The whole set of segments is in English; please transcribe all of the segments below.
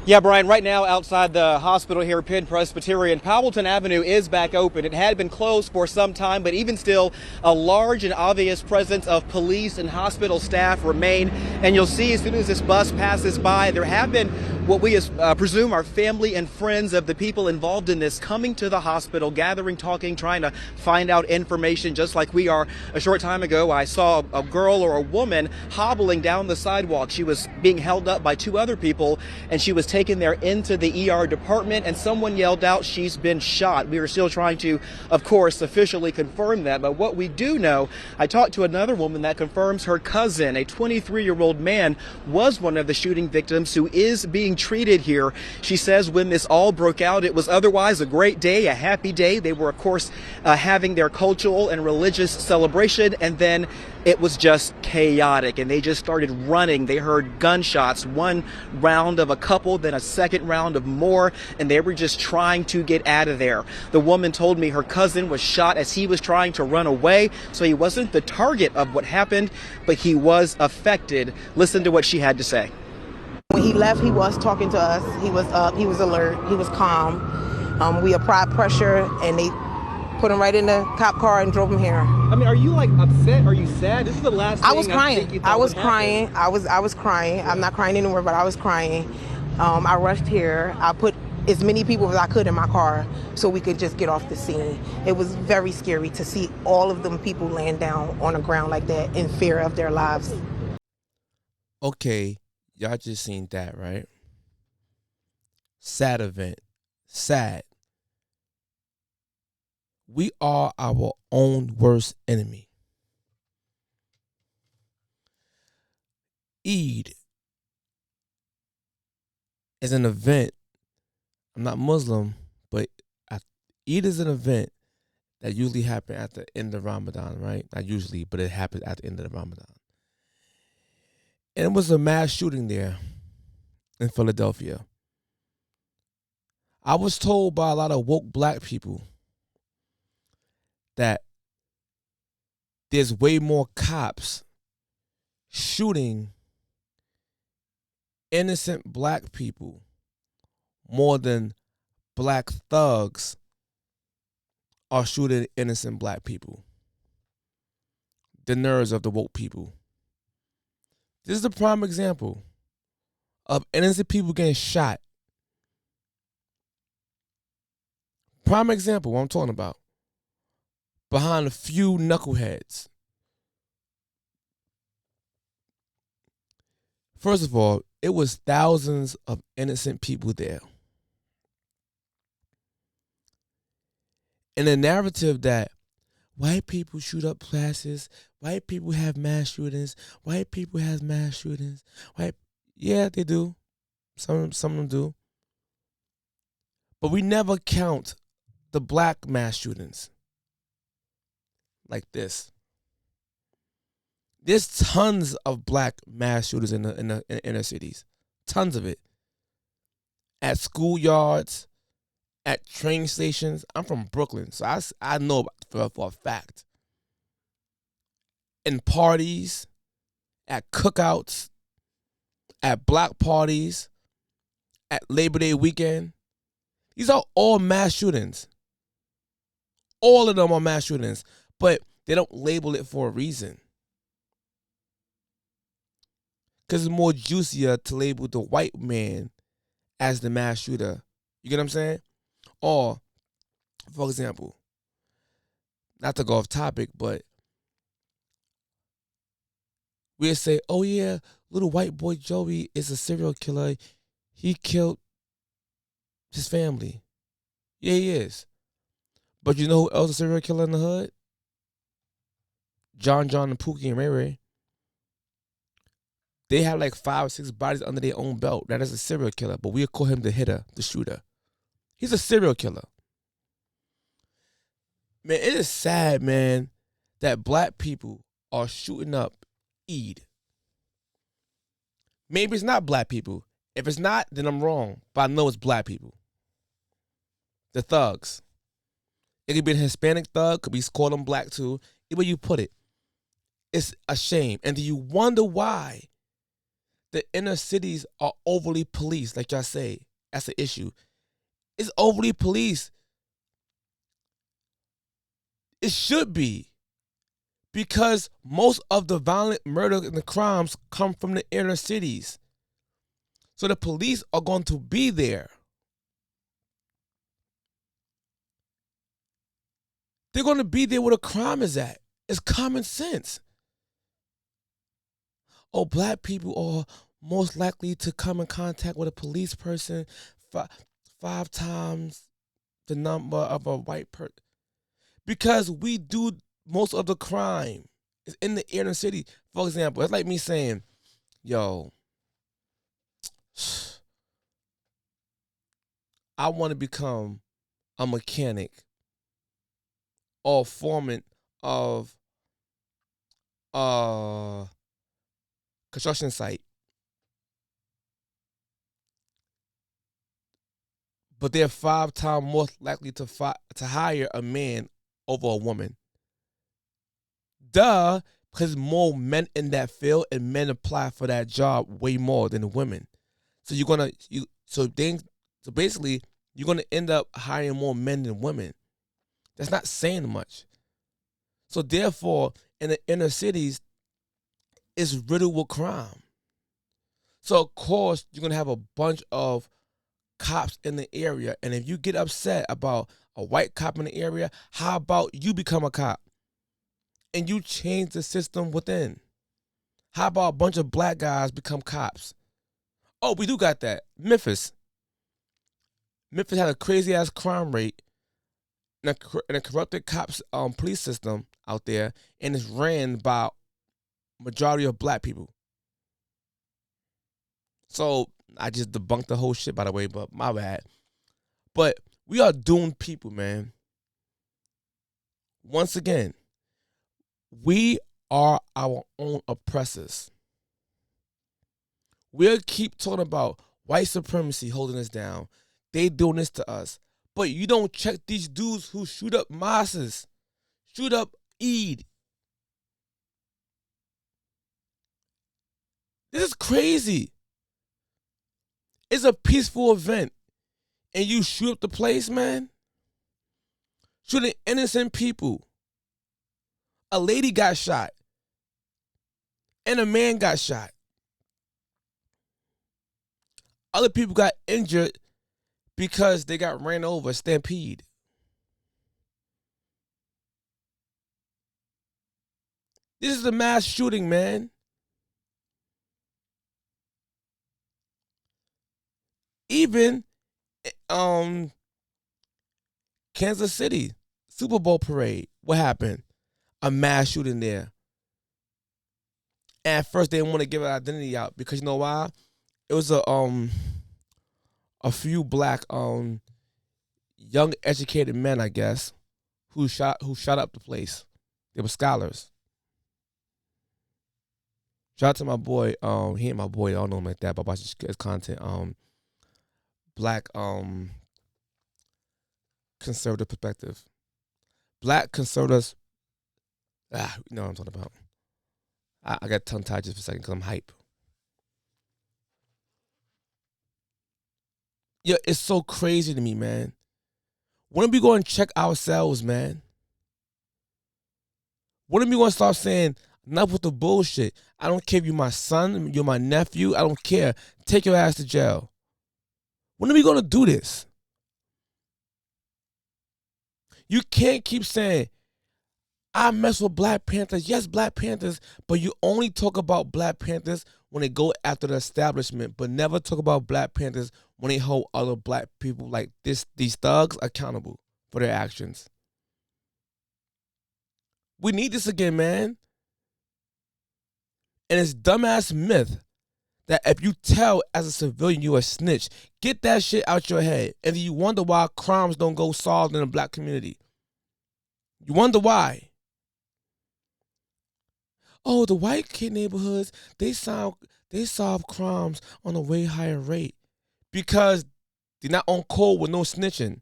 Yeah, Brian, right now outside the hospital here, Penn Presbyterian, Powelton Avenue is back open. It had been closed for some time, but even still, a large and obvious presence of police and hospital staff remain. And you'll see as soon as this bus passes by, there have been what we presume are family and friends of the people involved in this coming to the hospital, gathering, talking, trying to find out information, just like we are. A short time ago, I saw a girl or a woman hobbling down the sidewalk. She was being held up by two other people, and she was taken there into the ER department, and someone yelled out she's been shot. We are still trying to, of course, officially confirm that. But what we do know, I talked to another woman that confirms her cousin, a 23-year-old man, was one of the shooting victims who is being treated here. She says when this all broke out, it was otherwise a great day, a happy day. They were, of course, having their cultural and religious celebration, and then it was just chaotic, and they just started running. They heard gunshots, one round of a couple, then a second round of more, and they were just trying to get out of there. The woman told me her cousin was shot as he was trying to run away, so he wasn't the target of what happened, but he was affected. Listen to what she had to say. When he left, he was talking to us. He was up, he was alert, he was calm. We applied pressure, and they put him right in the cop car and drove him here. I mean, are you like upset? Are you sad? This is the last thing I was crying. I was would crying. happen. I was crying. I'm not crying anymore, but I was crying. I rushed here. I put as many people as I could in my car so we could just get off the scene. It was very scary to see all of them people laying down on the ground like that in fear of their lives. Okay, y'all just seen that, right? Sad event. Sad. We are our own worst enemy. Eid is an event. I'm not Muslim, but Eid is an event that usually happens at the end of Ramadan, right? Not usually, but it happens at the end of the Ramadan. And it was a mass shooting there in Philadelphia. I was told by a lot of woke black people that there's way more cops shooting innocent black people more than black thugs are shooting innocent black people. The nerves of the woke people. This is a prime example of innocent people getting shot. Prime example, what I'm talking about. Behind a few knuckleheads. First of all, it was thousands of innocent people there. And the narrative that white people shoot up classes, white people have mass shootings, white people have mass shootings, yeah, they do. Some of them do. But we never count the black mass shootings like this. There's tons of black mass shooters in the inner cities. Tons of it. At schoolyards, at train stations. I'm from Brooklyn, so I know for a fact. In parties, at cookouts, at block parties, at Labor Day weekend. These are all mass shootings. All of them are mass shootings, but they don't label it for a reason. Because it's more juicier to label the white man as the mass shooter. You get what I'm saying? Or, for example, not to go off topic, but we'll say, oh yeah, little white boy Joey is a serial killer. He killed his family. Yeah, he is. But you know who else is a serial killer in the hood? John, and Pookie, and Ray Ray. They have like 5 or 6 bodies under their own belt. That is a serial killer, but we'll call him the hitter, the shooter. He's a serial killer. Man, it is sad, man, that black people are shooting up Eid. Maybe it's not black people. If it's not, then I'm wrong. But I know it's black people. The thugs. It could be a Hispanic thug, could be called them black too. Either way you put it. It's a shame. And do you wonder why the inner cities are overly policed, like y'all say. That's the issue. It's overly policed. It should be. Because most of the violent murder and the crimes come from the inner cities. So the police are going to be there. They're going to be there where the crime is at. It's common sense. Oh, black people are most likely to come in contact with a police person five times the number of a white person. Because we do most of the crime is in the inner city. For example, it's like me saying, yo, I want to become a mechanic or foreman of a construction site. But they're 5 times more likely to hire a man over a woman. Duh, because more men in that field and men apply for that job way more than women. So basically you're gonna end up hiring more men than women. That's not saying much. So therefore, in the inner cities, it's riddled with crime. So of course you're gonna have a bunch of cops in the area, and if you get upset about a white cop in the area, how about you become a cop and you change the system within? How about a bunch of black guys become cops? Oh, we do got that. Memphis had a crazy ass crime rate and a corrupted cops police system out there, and it's ran by majority of black people. So I just debunked the whole shit, by the way, but my bad. But we are doomed people, man. Once again, we are our own oppressors. We'll keep talking about white supremacy holding us down. They doing this to us. But you don't check these dudes who shoot up mosques, shoot up Eid. This is crazy. It's a peaceful event, and you shoot up the place, man. Shooting innocent people. A lady got shot, and a man got shot. Other people got injured because they got ran over, stampede. This is a mass shooting, man. Even Kansas City, Super Bowl parade. What happened? A mass shooting there. And at first they didn't want to give an identity out because you know why? It was a few black young educated men, I guess, who shot up the place. They were scholars. Shout out to my boy, he ain't my boy, I don't know him like that, but I watch his content. Black conservative perspective. Black conservatives, you know what I'm talking about. I got tongue tied just for a second because I'm hype. Yeah, it's so crazy to me, man. When are we going to check ourselves, man? When are we going to start saying, enough with the bullshit? I don't care if you're my son, you're my nephew, I don't care. Take your ass to jail. When are we going to do this? You can't keep saying, I mess with Black Panthers. Yes, Black Panthers, but you only talk about Black Panthers when they go after the establishment, but never talk about Black Panthers when they hold other black people like these thugs accountable for their actions. We need this again, man. And it's dumbass myth that if you tell as a civilian you a snitch, get that shit out your head. And you wonder why crimes don't go solved in the black community. You wonder why. Oh, the white kid neighborhoods, they solve crimes on a way higher rate because they're not on code with no snitching.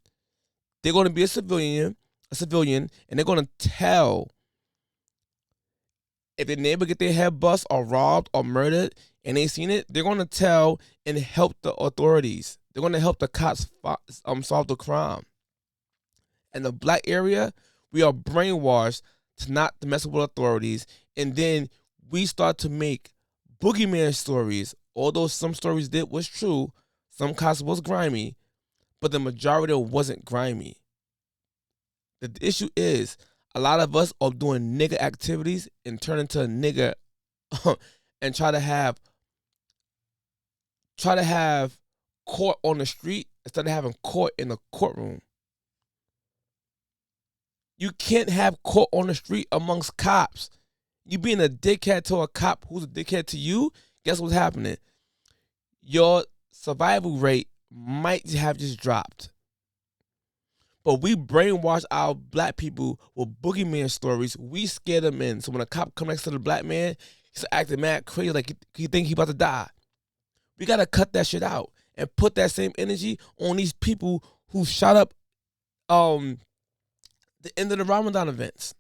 They're going to be a civilian, and they're going to tell If their neighbor get their head bust or robbed or murdered and they seen it, they're gonna tell and help the authorities. They're gonna help the cops solve the crime. In the black area, we are brainwashed to not to mess with authorities, and then we start to make boogeyman stories. Although some stories did was true, some cops was grimy, but the majority wasn't grimy. The issue is a lot of us are doing nigger activities and turn into a nigger and try to have court on the street instead of having court in the courtroom. You can't have court on the street amongst cops. You being a dickhead to a cop who's a dickhead to you, guess what's happening? Your survival rate might have just dropped. But we brainwash our black people with boogeyman stories. We scare them in. So when a cop comes next to the black man, he's acting mad crazy, like he think he about to die. We gotta cut that shit out and put that same energy on these people who shot up the end of the Ramadan events.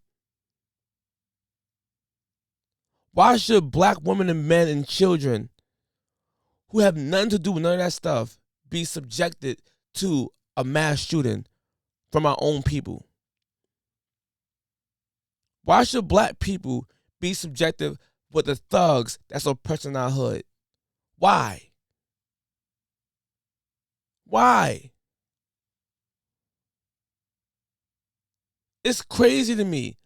Why should black women and men and children who have nothing to do with none of that stuff be subjected to a mass shooting from our own people? Why should black people be subjected with the thugs that's oppressing our hood? Why? Why? It's crazy to me.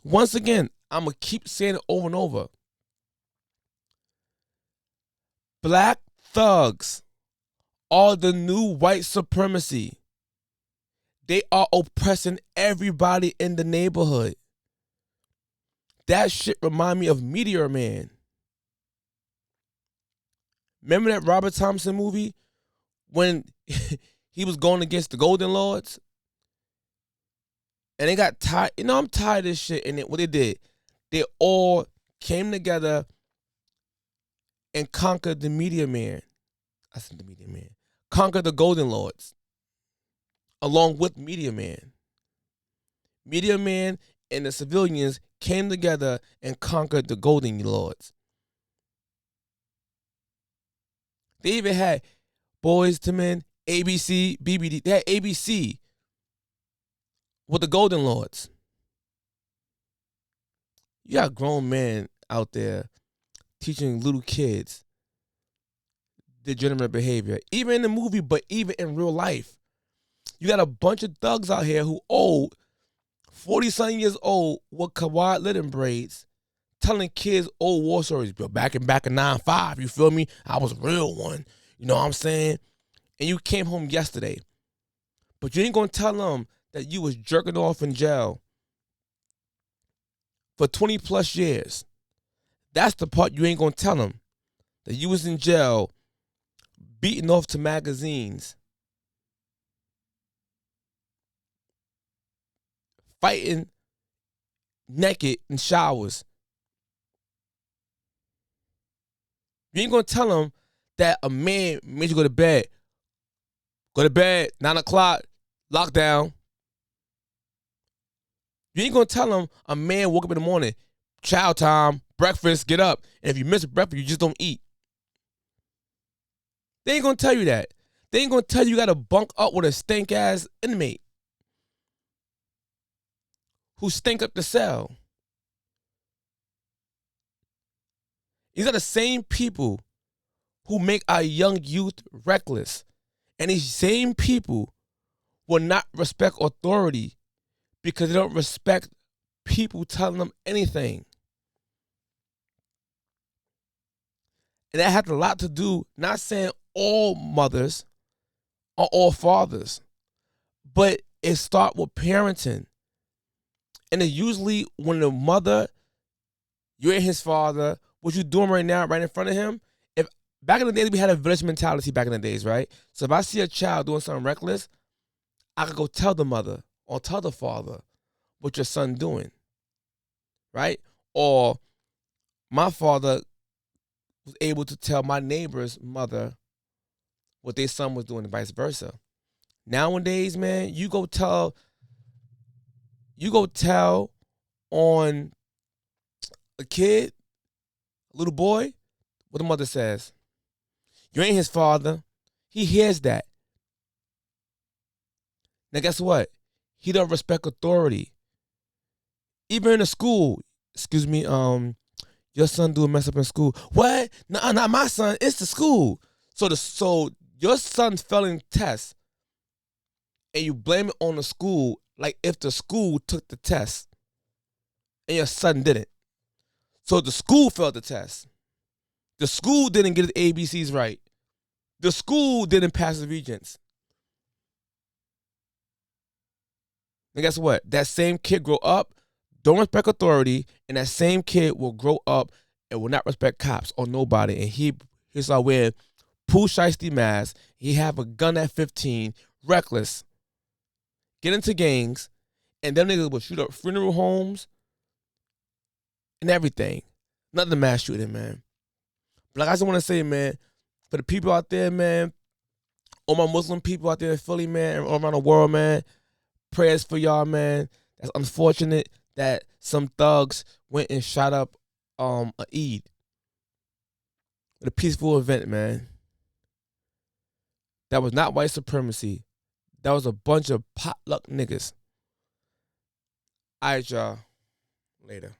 Once again, I'm going to keep saying it over and over. Black thugs are the new white supremacy. They are oppressing everybody in the neighborhood. That shit remind me of Meteor Man. Remember that Robert Thompson movie when he was going against the Golden Lords? And they got tired. You know, I'm tired of this shit. And what they did, they all came together and conquered the Meteor Man. I said the Meteor Man. Conquered the Golden Lords. Along with Meteor Man. Meteor Man and the civilians came together and conquered the Golden Lords. They even had Boys to Men, ABC, BBD. They had ABC with the Golden Lords. You got grown men out there teaching little kids degenerate behavior. Even in the movie, but even in real life. You got a bunch of thugs out here who old, 40-something years old, with Kawhi Leonard braids, telling kids old war stories. Back in 9-5, you feel me? I was a real one. You know what I'm saying? And you came home yesterday. But you ain't going to tell them that you was jerking off in jail for 20 plus years. That's the part you ain't going to tell them. That you was in jail beating off to magazines, fighting naked in showers. You ain't going to tell them that a man made you go to bed. Go to bed, 9 o'clock, lockdown. You ain't going to tell them a man woke up in the morning, chow time, breakfast, get up. And if you miss breakfast, you just don't eat. They ain't going to tell you that. They ain't going to tell you got to bunk up with a stink-ass inmate who stink up the cell. These are the same people who make our young youth reckless. And these same people will not respect authority because they don't respect people telling them anything. And that has a lot to do, not saying all mothers or all fathers, but it starts with parenting. And it's usually when the mother, you're his father, what you doing right now, right in front of him. If back in the days, we had a village mentality back in the days, right? So if I see a child doing something reckless, I could go tell the mother or tell the father what your son doing, right? Or my father was able to tell my neighbor's mother what their son was doing and vice versa. Nowadays, man, you go tell on a kid, a little boy, what the mother says. You ain't his father. He hears that. Now guess what? He don't respect authority. Even in the school, excuse me, your son do a mess up in school. What? No, not my son. It's the school. So your son failing tests, and you blame it on the school, like if the school took the test, and your son didn't. So the school failed the test. The school didn't get his ABCs right. The school didn't pass the regents. And guess what? That same kid grow up, don't respect authority, and that same kid will grow up and will not respect cops or nobody. And he start wearing Pooh Shiesty mask. He have a gun at 15, reckless, get into gangs, and them niggas will shoot up funeral homes and everything. Another mass shooting, man. But like I just want to say, man, for the people out there, man, all my Muslim people out there in Philly, man, and all around the world, man, prayers for y'all, man. That's unfortunate that some thugs went and shot up a Eid. A peaceful event, man. That was not white supremacy. That was a bunch of potluck niggas. All right, y'all. Later.